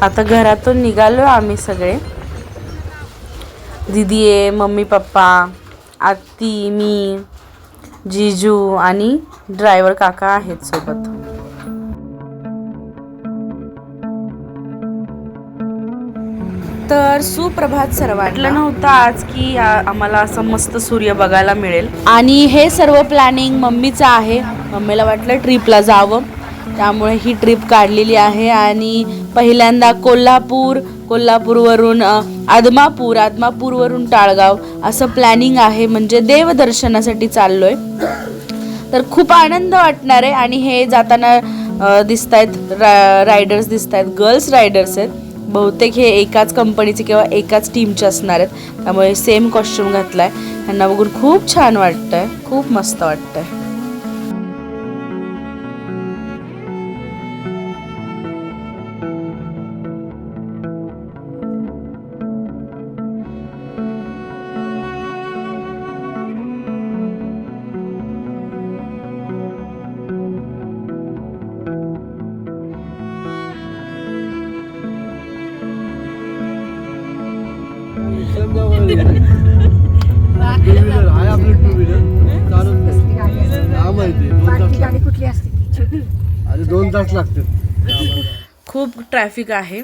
आता घरातून निघालो आम्ही सगळे, दीदी आहे, मम्मी पप्पा, आत्ती, मी, जीजू आणि ड्रायव्हर काका आहेत सोबत. तर सुप्रभात सर्वांना. वाटलं नव्हतं आज की आम्हाला असं मस्त सूर्य बघायला मिळेल. आणि हे सर्व प्लॅनिंग मम्मीचं आहे. मम्मीला वाटलं ट्रिपला जावं, त्यामुळे ही ट्रिप काढलेली आहे. आणि पहिल्यांदा कोल्हापूरवरून आदमापूरवरून टाळगाव असं प्लॅनिंग आहे. म्हणजे देवदर्शनासाठी चाललोय. तर खूप आनंद वाटणार आहे. आणि हे जाताना दिसत आहेत रायडर्स दिसत आहेत, गर्ल्स रायडर्स आहेत. बहुतेक हे एकाच कंपनीचे किंवा एकाच टीमचे असणार आहेत. त्यामुळे सेम कॉस्ट्युम घातलाय. त्यांना बघून खूप छान वाटतंय, खूप मस्त वाटतंय. खूप ट्रॅफिक आहे.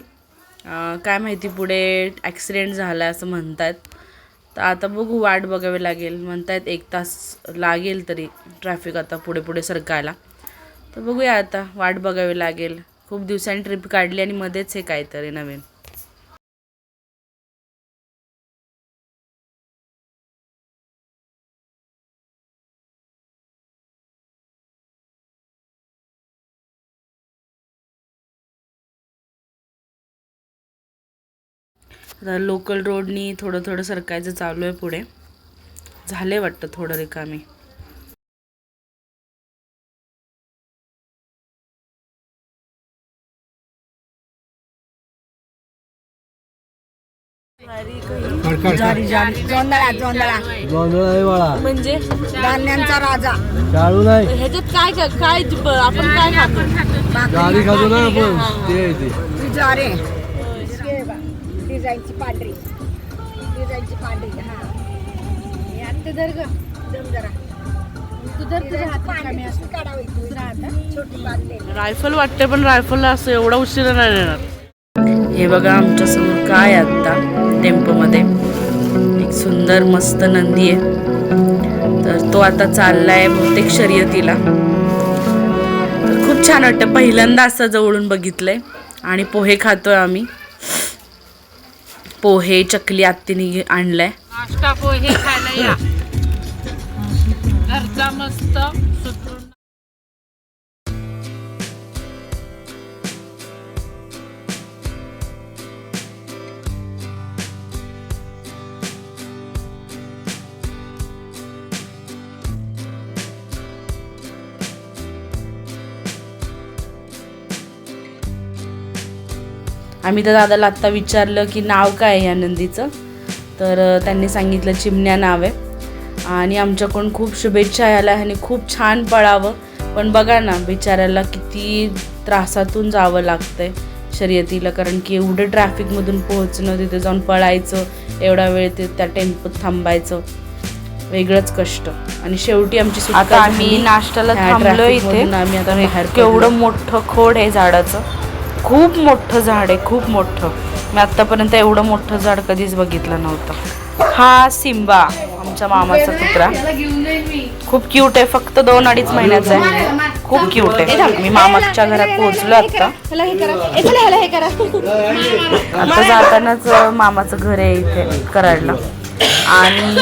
काय माहिती पुढे ॲक्सिडेंट झाला असं म्हणतात. तर आता बघू, वाट बघावी लागेल. म्हणतायत 1 तास लागेल तरी ट्रॅफिक आता पुढे पुढे सरकायला. तर बघूया, आता वाट बघावी लागेल. खूप दिवसांनी ट्रिप काढली आणि मध्येच हे काहीतरी नवीन. आता लोकल रोडनी थोडं थोडं सरकायचं चालू आहे पुढे. झाले वाटतं थोडं रिकामी. म्हणजे धान्यांचा राजा. ह्याच्यात काय काय आपण काय खातो? गाडी खातो ना आपण. ज्वारी डिझाईनची पांढरी, डिझाईनची पांढरी. हा आता धर ग, दम जरा. तू धर, तुझ्या हातात कमी असतो काढावी. दुसरा हातात छोटी बांधले. रायफल वाटते, पण रायफलला असं एवढा उशिरा नाही येणार. हे बघा आमच्या समोर काय आता टेम्पोमध्ये एक सुंदर मस्त नंदी आहे. तर तो आता चाललाय बहुतेक शर्यतीला. तर खूप छान वाटतं, पहिल्यांदा असं जवळून बघितलंय. आणि पोहे खातोय आम्ही. पोहे चकली आत्तीने आणलाय. नाश्ता पोहे खायला या, घरचा मस्त. आम्ही तर दादाला आत्ता विचारलं की नाव काय आहे या नंदीचं. तर त्यांनी सांगितलं चिमण्या नाव आहे. आणि आमच्याकडून खूप शुभेच्छा यायला, ह्याने खूप छान पळावं. पण बघा ना, बिचाऱ्याला किती त्रासातून जावं लागतंय शर्यतीला. कारण की एवढं ट्रॅफिकमधून पोहोचणं, तिथे जाऊन पळायचं, एवढा वेळ ते त्या टेम्पोत थांबायचं, वेगळंच कष्ट. आणि शेवटी आमची सुटका. आता आम्ही नाश्त्याला थांबलो इथे. आम्ही आता बाहेर. केवढं मोठं खोड आहे झाडाचं, खूप मोठं झाड आहे, खूप मोठं. मी आत्तापर्यंत एवढं मोठं झाड कधीच बघितलं नव्हतं. हा सिम्बा, आमच्या मामाचा कुत्रा. खूप क्यूट आहे, फक्त 2-2.5 महिन्याचा आहे. खूप क्यूट आहे. मी मामाच्या घरात पोहोचलो आता. आता जातानाच मामाचं घर आहे इथे कराडला. आणि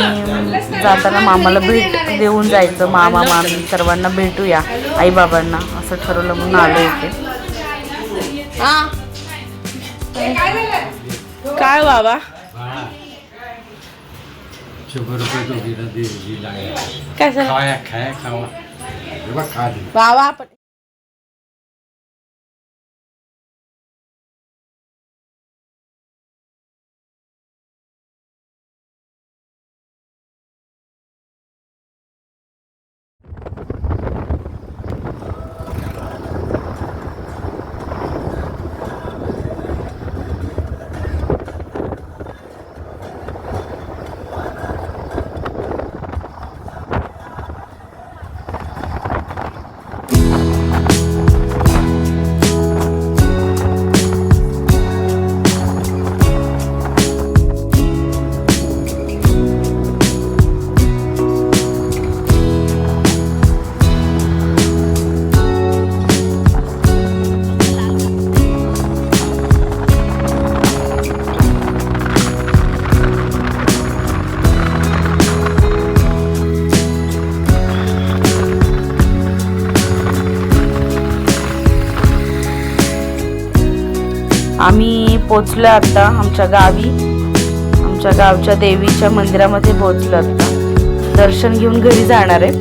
जाताना मामाला भेट देऊन जायचं. मामा मामी सर्वांना भेटूया, आई बाबांना, असं ठरवलं म्हणून आलो इथे. काय बाबा, काय बाबा आपण आम्ही पोचलो आता आमच्या गावी, आमच्या गावच्या देवीच्या मंदिरामध्ये पोचलो आता. दर्शन घेऊन घरी जाणार आहे,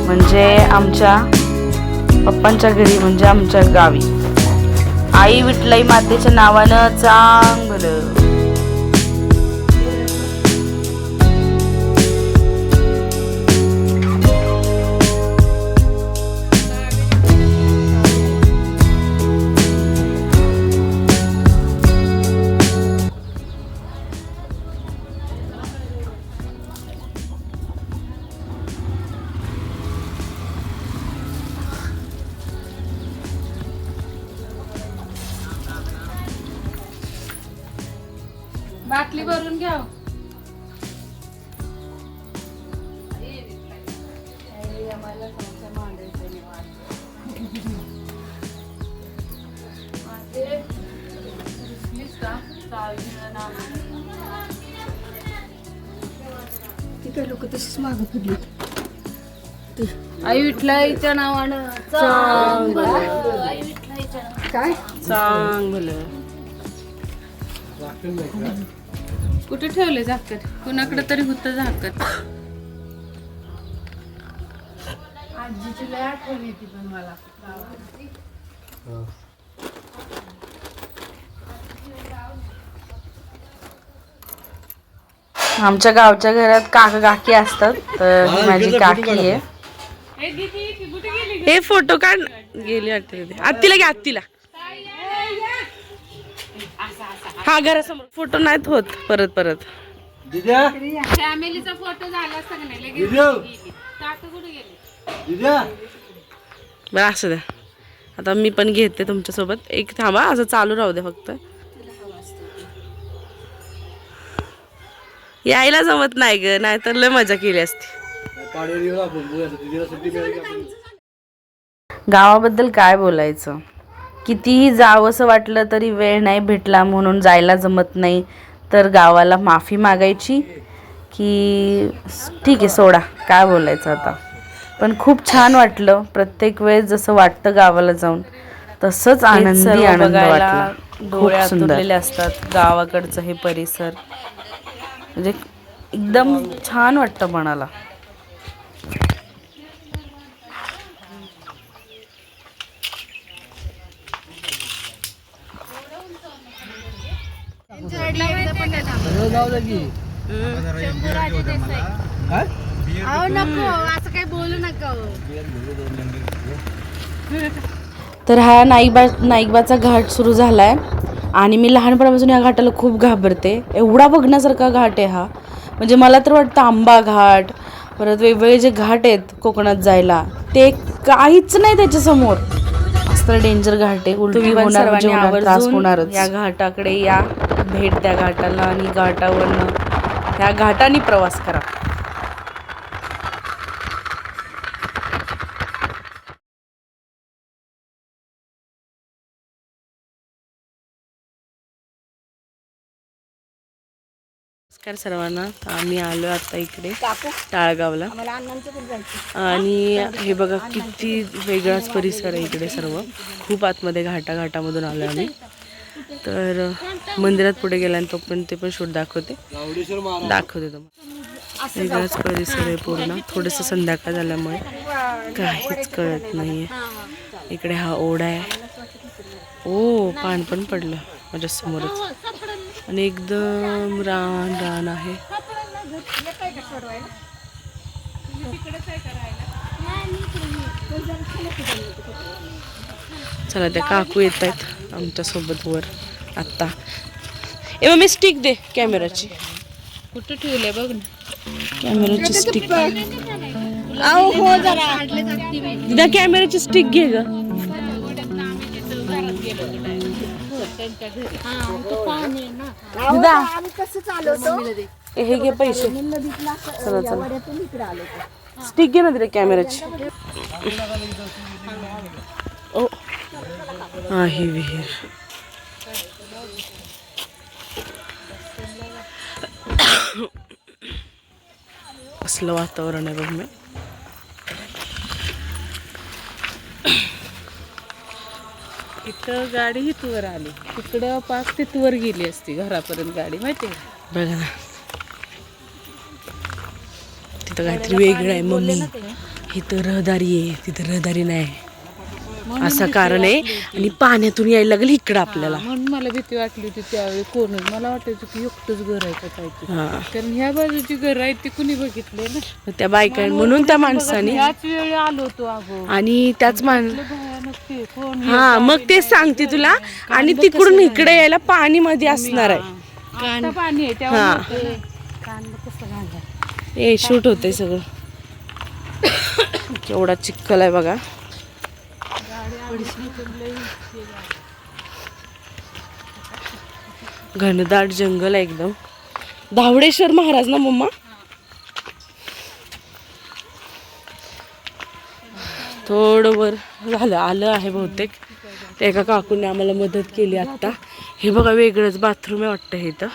म्हणजे आमच्या पप्पांच्या घरी, म्हणजे आमच्या गावी. आई विठलाई मातेच्या नावानं चांगलं. बाटली भरून घ्या. तिकडे लोक तशीच मागं फिरली. आई विठलाईच्या नावानं काय चांगलं. कुठे ठेवले झाकत? कुणाकडे तरी होतं झाकत. आजीची लय आठवण येते पण मला. आमच्या गावच्या घरात काका काकी असतात, तर ही माझी काकी आहे. हे फोटो काढ. गेली वाटते आत्तीला घ्या, आत्तीला. हा घरासमोर फोटो नाहीत होत परत परत. फॅमिलीचा फोटो झाला असता का नाही? लगेच गेली. काका कुठे गेले? बरं असं द्या, आता मी पण घेते तुमच्यासोबत. एक थांबा, असं चालू राहू दे फक्त. यायला जमत नाही ग, नाहीतर लय मजा केली असती. गावाबद्दल काय बोलायचं, कितीही जावंसं वाटलं तरी वेळ नाही भेटला म्हणून जायला जमत नाही, तर गावाला माफी मागायची की ठीक आहे सोडा, काय बोलायचं आता. पण खूप छान वाटलं. प्रत्येक वेळेस जसं वाटतं गावाला जाऊन, तसंच आनंदी आनंद वाटला. डोळे आतुरलेले असतात गावाकडचं हे परिसर, म्हणजे एकदम छान वाटतं मनाला. नको असं काही बोलू नका. तर हा नाईकबाचा घाट सुरू झालाय आणि मी लहानपणापासून या घाटाला खूप घाबरते. एवढा बघण्यासारखा घाट आहे हा, म्हणजे मला तर वाटतं आंबा घाट, परत वेगवेगळे जे घाट आहेत कोकणात जायला, ते काहीच नाही त्याच्यासमोर. असं डेंजर घाट आहे. उलटी होणार म्हणजे त्रास होणारच. या घाटाकडे या, भेट द्या घाटाला आणि घाटावरनं ह्या घाटाने प्रवास करा. नमस्कार सर्वांना. आम्ही आलो आता इकडे टाळगावला आणि हे बघा किती वेगळाच परिसर आहे इकडे. सर्व खूप आतमध्ये घाटामधून आलो आम्ही. तर मंदिरात पुढे गेला आणि तो पण ते पण शूट दाखवते तुम्हाला. वेगळाच परिसर आहे पूर्ण. थोडंसं संध्याकाळ झाल्यामुळे काहीच कळत नाहीये. इकडे हा ओढा आहे. ओ पान पण पडलं माझ्या समोरच आणि एकदम रान आहे. चला त्या काकू येत आहेत आमच्या सोबत वर आत्ता. ए मग मी स्टिक दे कॅमेराची. कुठे ठेवले बघ ना कॅमेराची स्टिक. हो जरा दिदा कॅमेराची स्टिक घे ग. दिदा आम्ही कसं चालवतो. हे घे पैसे. चला चला स्टिक घे ना दिदा कॅमेराची. ओ आहे विहीर. असलं वातावरण आहे बघ. मी तर गाडी हितवर आली, तिकडं पाच तिथवर गेली असती घरापर्यंत गाडी, माहिती आहे का? बघा ना, तिथं काहीतरी वेगळं आहे मम्मी. इथं रहदारी आहे, तिथं रहदारी नाही, असं कारण आहे. आणि पाण्यातून यायला लागलं इकडं आपल्याला. म्हणून मला भीती वाटली होती त्यावेळी. कोणच मला वाटायचं की एकटंच घर आहे का काय ते. हा, कारण ह्या बाजूची घर आहेत ती कुणी बघितले ना. मग त्या बायका म्हणून त्या माणसाने ह्याच वेळी आलो होतो अगो. आणि त्याच भयानक ते कोण हा, मग तेच सांगते तुला. आणि तिकडून इकडे यायला पाणी मध्ये असणार आहे. आता पाणी आहे हा. तेव्हा कांदा कसं घालणार. हे शूट होतंय सगळं. केवढा चिखल आहे बघा. घनदाट जंगल आहे एकदम. धावडेश्वर महाराज ना मम्मा. थोडं वर झालं, आलं आहे बहुतेक. त्या एका काकूने आम्हाला मदत केली आता. हे बघा वेगळंच बाथरूम आहे वाटतं हे इथं.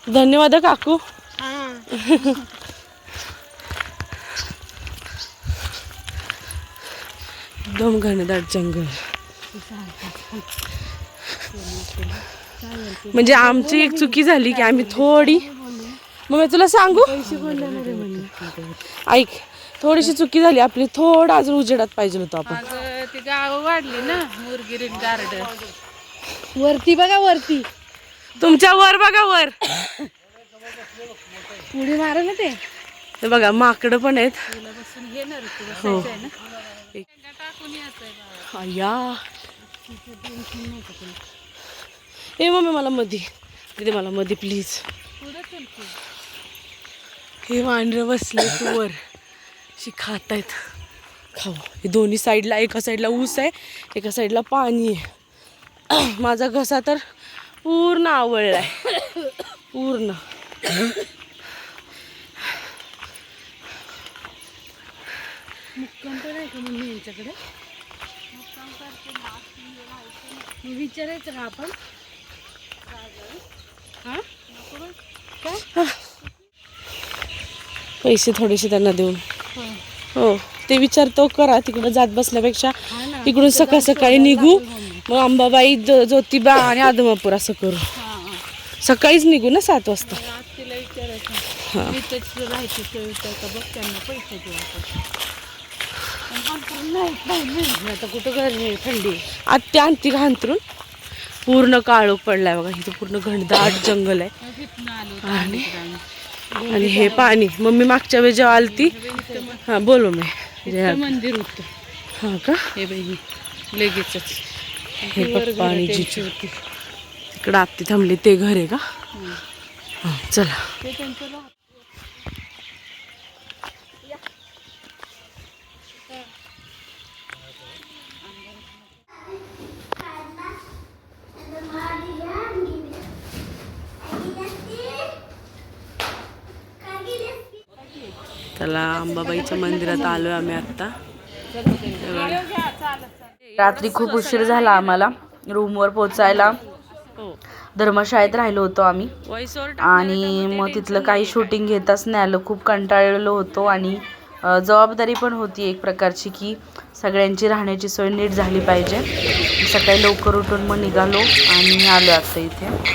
धन्यवाद काकू. एकदम घनदाट जंगल. म्हणजे आमची एक चुकी झाली की आम्ही थोडी, मग मी तुला सांगू ऐक, थोडीशी चुकी झाली आपली. थोडं अजून उजेडात पाहिजे होतं आपण. अगं ती गाव वाढली ना, मुरगिरी गार्डन. वरती बघा, वरती तुमच्या वर बघा, वर पुढे मारा ना ते. हे बघा माकडं पण आहेत. हो. या ए मम्मी मला मधी तिथे, मला मधी प्लीज. हे वांढर बसले तू वर, शी खात आहेत. खाऊ. हे दोन्ही साईडला, एका साईडला ऊस आहे, एका साईडला पाणी आहे. माझा घसा तर पूर्ण आवळलाय, पूर्ण. मुक्काम पण आहे का मम्मी यांच्याकडे? विचारायचं का आपण? पैसे थोडेसे त्यांना देऊन. हो, ते विचारतो करा. तिकडं जात बसल्यापेक्षा इकडून सकाळ सकाळी निघू, मग अंबाबाई, ज्योतिबा आणि आदमापूर असं करू. सकाळीच निघू ना 7 वाजता. तिला विचारायचं राहायची सोय का बघ, त्यांना पैसे देऊ आपण. आता कुठं घर नाही, थंडी. आत्या आणती का अंतरून. पूर्ण काळोख पडलाय बघा. इथं पूर्ण घनदाट जंगल आहे. आणि हे पाणी. मम्मी मागच्या वेळी जेव्हा आलती, हा बोलो मी, मंदिर होतं. हा का, हे बहिणी लगेचच. हे पप्पा आणि जिजू होती तिकडं. आत्ती थांबली, ते घर आहे का. हा चला. ते त्यांचं चला, अंबाबाईच्या मंदिरात आलोय आम्ही आता. रात्री खूप उशीर झाला आम्हाला रूमवर पोचायला. धर्मशाळेत राहिलो होतो आम्ही. आणि मग तिथलं काही शूटिंग घेताच नाही आलं. खूप कंटाळलेलो होतो. आणि जबाबदारी पण होती एक प्रकारची की सगळ्यांची राहण्याची सोय नीट झाली पाहिजे. सकाळी लवकर उठून मग निघालो आणि आलो आता इथे.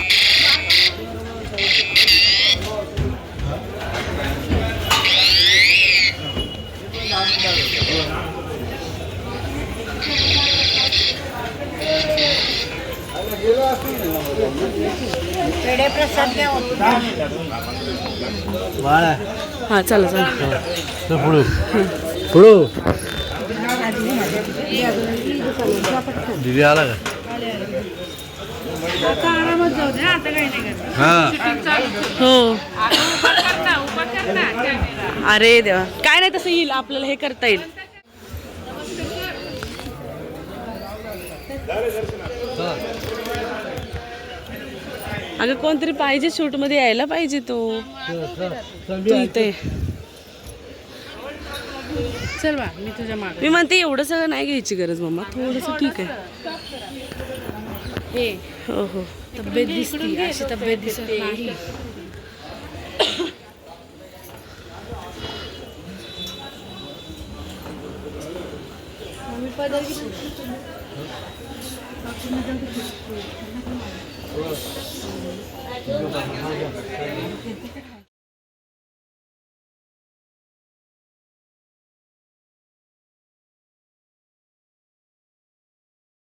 हा चला चला पुढं दिदी आला का? हो. अरे देवा, काय नाही, तसं येईल आपल्याला, हे करता येईल. अगं कोणतरी पाहिजे शूट मध्ये, यायला पाहिजे तो. तू इथे चल बा, मी तुझ्या मागे. मी म्हणते एवढं सगळं नाही घ्यायची गरज मम्मा, थोडंसं ठीक आहे. हे हो हो, तब्येत दिसती, अशी तब्येत दिसत नाही.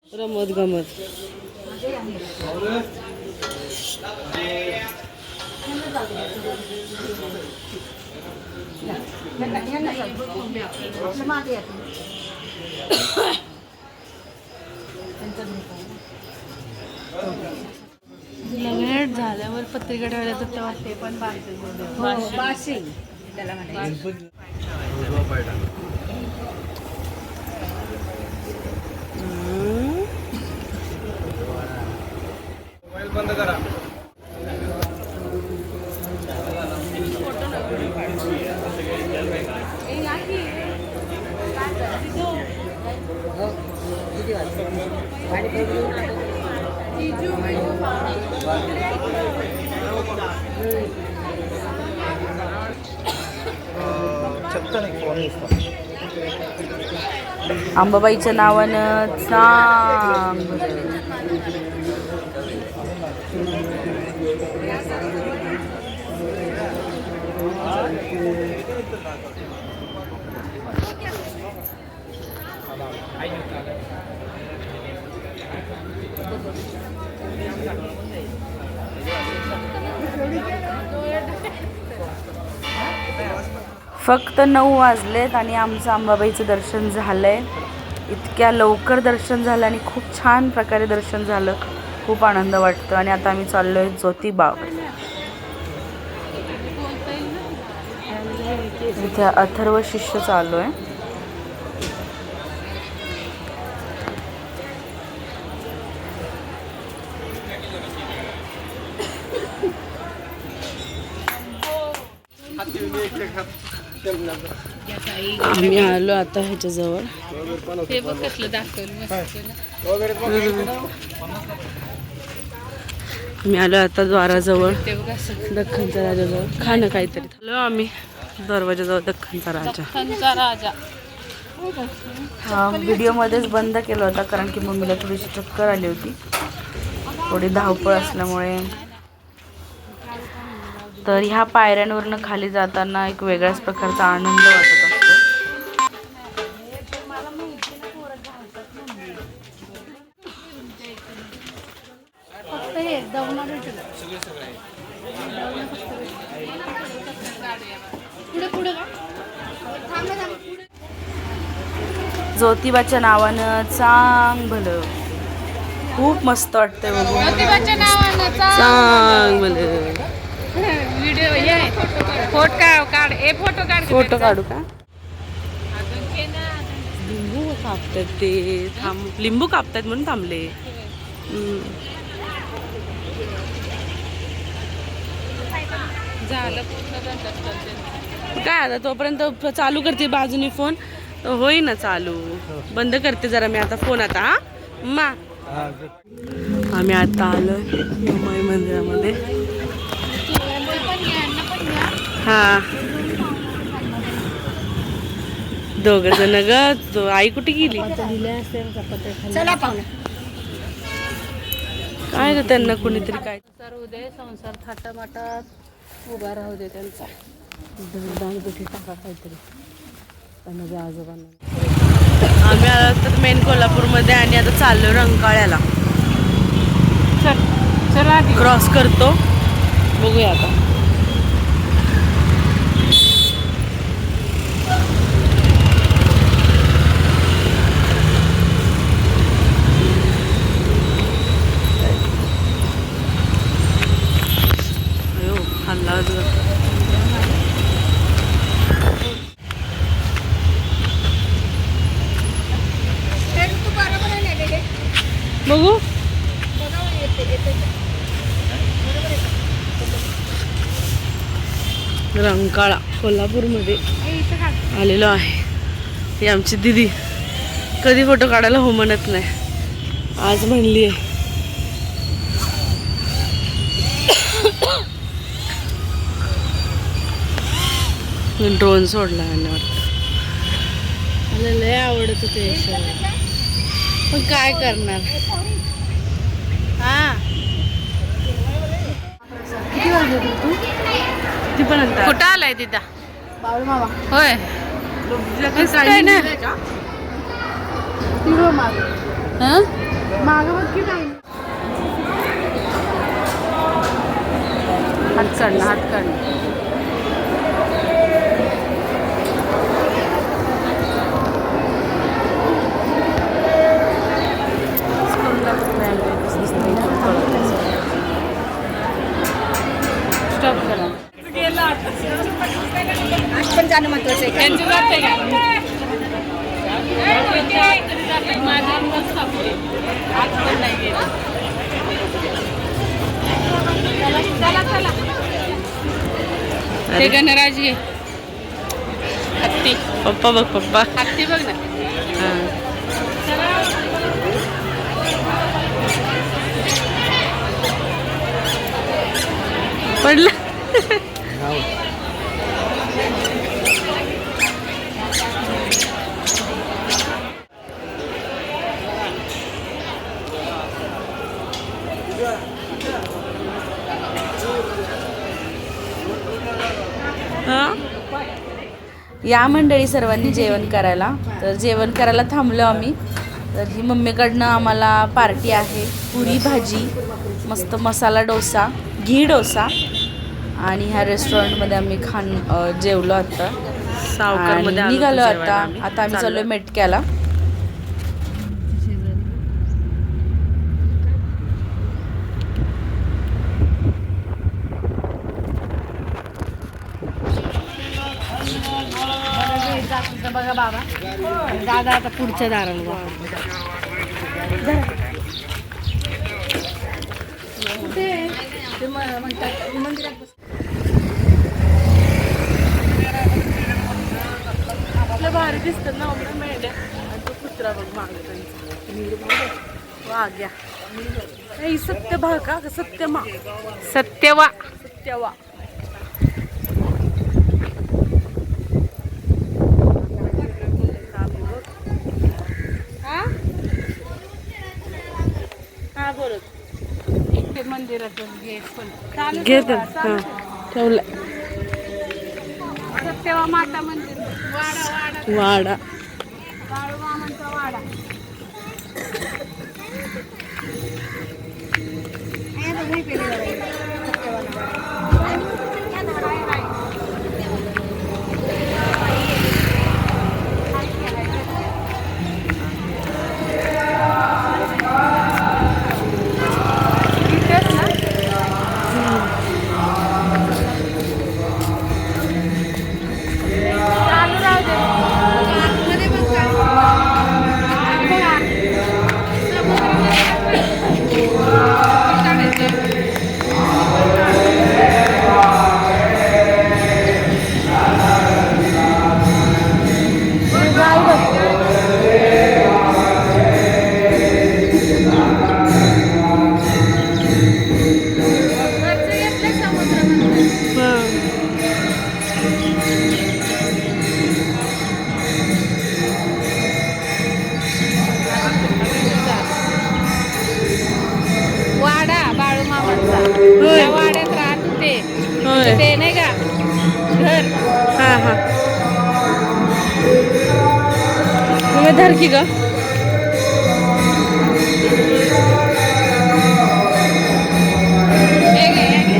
रमत गमत लग्न झाल्यावर पत्रिका ठेवल्या तर तेव्हा ते पण बाशिंग त्याला म्हणायचं. बंद करा. अंबाबाईच्या नावानं चांग. फक्त 9 वाजलेत आणि आमचं अंबाबाईचं दर्शन झालंय. इतक्या लवकर दर्शन झालं आणि खूप छान प्रकारे दर्शन झालं. खूप आनंद वाटतो. आणि आता आम्ही चाललोय ज्योतिबा. इथे अथर्व शिष्य चालू आहे. आम्ही आलो आता ह्याच्याजवळ. हे बघ कसलं दाखवलं मस्त. मी आलो आता द्वाराजवळ, ते बघ असं दख्खनच्या राजाजवळ. खाणं काहीतरी आलो आम्ही दरवाजाजवळ. दख्खनचा राजा. दख्खनचा राजा. हा व्हिडिओमध्येच बंद केला होता कारण की मम्मीला थोडीशी चक्कर आली होती, थोडी धावपळ असल्यामुळे. तर ह्या पायऱ्यांवरनं खाली जाताना एक वेगळ्याच प्रकारचा आनंद वाटत असतो. ज्योतिबाच्या नावानं चांग भलं. खूप मस्त वाटतंय बघून. ज्योतिबाच्या नावानं चांग भलं. व्हिडिओ ये फोटो काढ. ए फोटो काढ. फोटो काढू का? लिंबू कापतात ते. लिंबू कापतात म्हणून थांबले. झालं पूर्ण. काय आता तोपर्यंत चालू करते बाजूनी फोन. होई ना चालू. बंद करते जरा मी आता फोन. आता हा मा आम्ही आता आलोय उमाई मंदिरामध्ये. हा दोघ जण ग. आई कुठे गेली चला पाहुणे. काय ग त्यांना कोणीतरी काय संसार उदय संसार थाटामाटात उभा राहू दे त्यांचा. दानपेटी टाका काहीतरी माझ्या आजोबांना. आम्ही आलो तर मेन कोल्हापूरमध्ये आणि आता चाललो रंकाळ्याला. चला क्रॉस करतो बघूया आता. अयो हल्ला बघू. रंकाळा कोल्हापूरमध्ये आलेलो आहे. ही आमची दिदी कधी फोटो काढायला हो म्हणत नाही, आज म्हणली आहे. ड्रोन सोडला याने वाटतं. मला लय आवडत होते पण काय करणार. हा किती वाजले तू? ती पण अंतर. कुठं आलाय तिथं? बाळू मामा होय काय ना हिरो माग हं? मागं बघ की नाही. हात काढला हात काढला. स्टॉप करा. आज पण जाणं महत्वाचं आहे का? त्यांची जाते का? माझ्या मस्त आपली. आज पण नाही गेली. चला चला. ते गणराज घे. हत्ती पप्पा बघ पप्पा. हत्ती बघ ना. हा. पडलं. या मंडळी सर्वांनी जेवण करायला. तर जेवण करायला थांबलो आम्ही. तर ही मम्मीकडनं आम्हाला पार्टी आहे. पुरी भाजी, मस्त मसाला डोसा, घी डोसा आणि ह्या रेस्टॉरंटमध्ये आम्ही जेवलो आता. आणि निघालो आता आम्ही चाललोय मेटक्याला. बघा बाबा दादा आता पुढच्या दाराला म्हणतात मंदिरात आपल्या भारी दिसतात ना मेंढ्या. आणि तो कुत्रा बघ मागं वाघ्या. सत्यभा का सत्यमा सत्यवा. सत्यवा. हा बोलत इथे मंदिराचं गेट पण घेत ठेवलं. सत्यवा माता मंदिर. वाडा वाडा वाडा. बाळू मामांचा वाडा. वाडा बाळू मामांचा. त्या वाड्यात राहत होते. ते नाही का घर. हा हा तुम्ही धर की ग. हे घे, हे घे.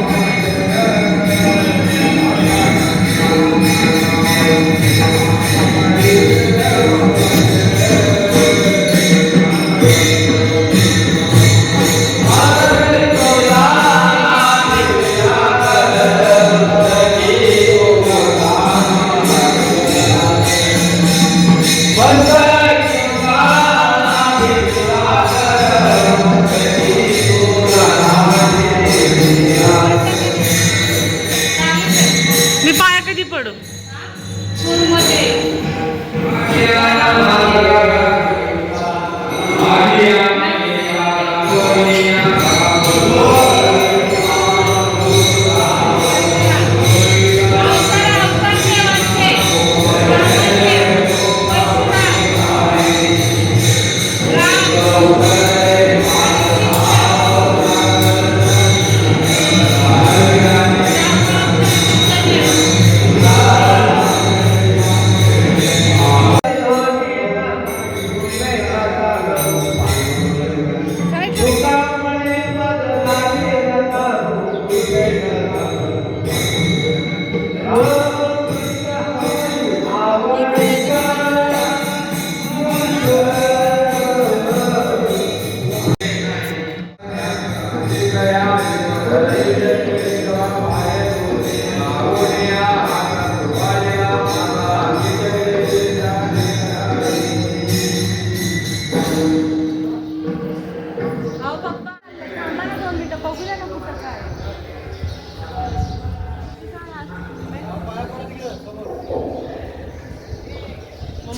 मी पाया कधी पडू.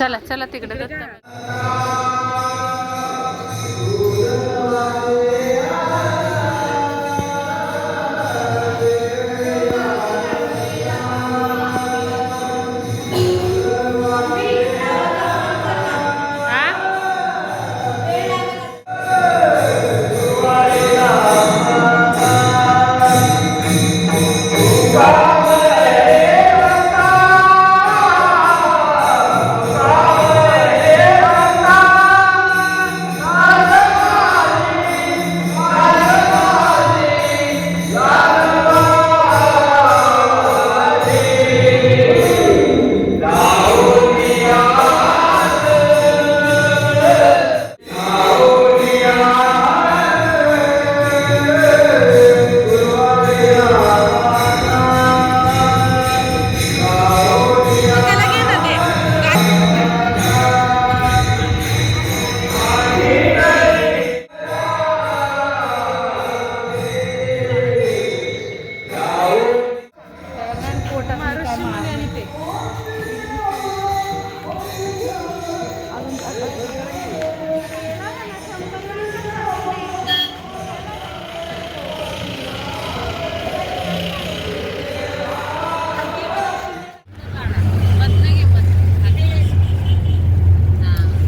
चला चला तिकडे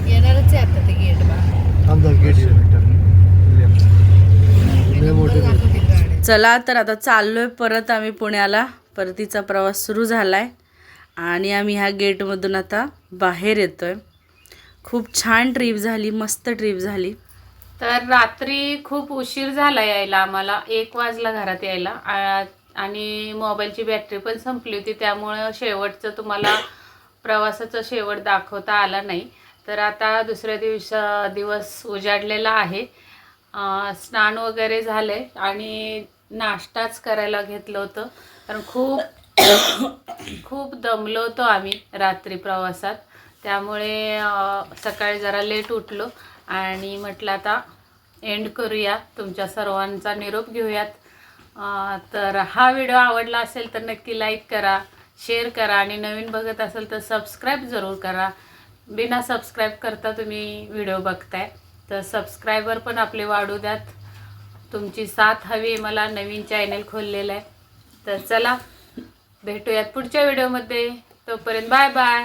येणारच आहे आता ते गेट बा. आमचा गेट चला तर आता चाललोय परत आम्ही पुण्याला. परतीचा प्रवास सुरू झालाय आणि आम्ही ह्या गेटमधून आता बाहेर येतोय. खूप छान ट्रिप झाली, मस्त ट्रिप झाली. तर रात्री खूप उशीर झाला यायला आम्हाला, 1 वाजला घरात यायला आणि मोबाईलची बॅटरी पण संपली होती, त्यामुळं शेवटचं तुम्हाला प्रवासाचा शेवट दाखवता आला नाही. तर आता दुसऱ्या दिवस उजाडलेला आहे. स्नान वगैरे झाले आणि नाश्ताच करायला घेतलं होतं, कारण खूप दमलो होतो आम्ही रात्री प्रवासात. त्यामुळे सकाळी जरा लेट उठलो आणि म्हटलं आता एंड करूया, तुमच्या सर्वांचा निरोप घेऊयात. तर हा व्हिडिओ आवडला असेल तर नक्की लाईक करा, शेअर करा आणि नवीन बघत असेल तर सबस्क्राईब जरूर करा. बिना सबस्क्राईब करता तुम्ही व्हिडिओ बघताय, तर सबस्क्रायबर पण आपले वाढू द्यात. तुमची साथ हवी, मला नवीन चॅनल खोललेलं आहे. तर चला भेटूयात पुढच्या व्हिडिओमध्ये. तोपर्यंत बाय बाय.